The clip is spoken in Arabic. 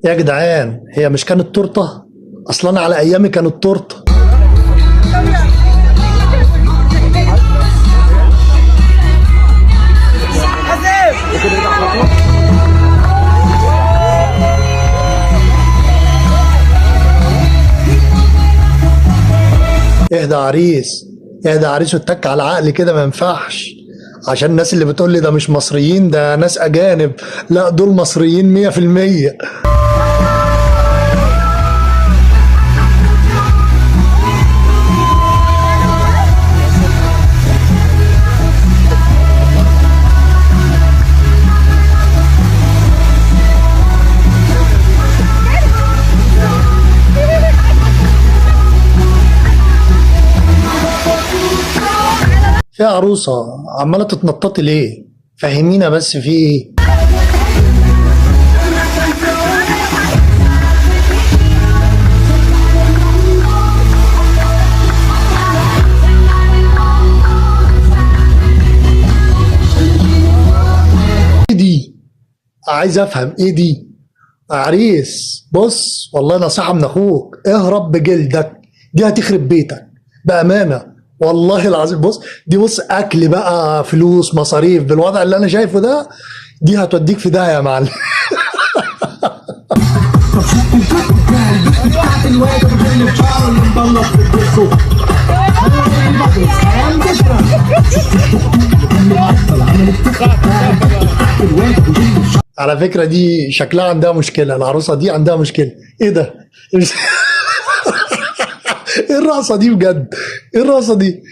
يا جدعان هي مش كانت تورته؟ اصلا انا على ايامي كانت تورته. اهدى عريس، اهدى عريس واتك على العقل كده، ما ينفعش. عشان الناس اللي بتقول لي ده مش مصريين ده ناس اجانب، لا دول مصريين 100%. يا عروسة عمالة تتنططي ليه؟ فهمينا بس في ايه؟ ايه دي؟ عايز افهم ايه دي؟ عريس بص والله نصيحة من اخوك، اهرب بجلدك، دي هتخرب بيتك بأمانة. والله العظيم بص، دي بص اكل بقى، فلوس، مصاريف، بالوضع اللي انا شايفه ده دي هتوديك في داهية يا معلم. على فكرة دي شكلها عندها مشكلة، العروسة دي عندها مشكلة. ايه ده؟ ايه الرقصة دي بجد؟ ايه الرقصة دي؟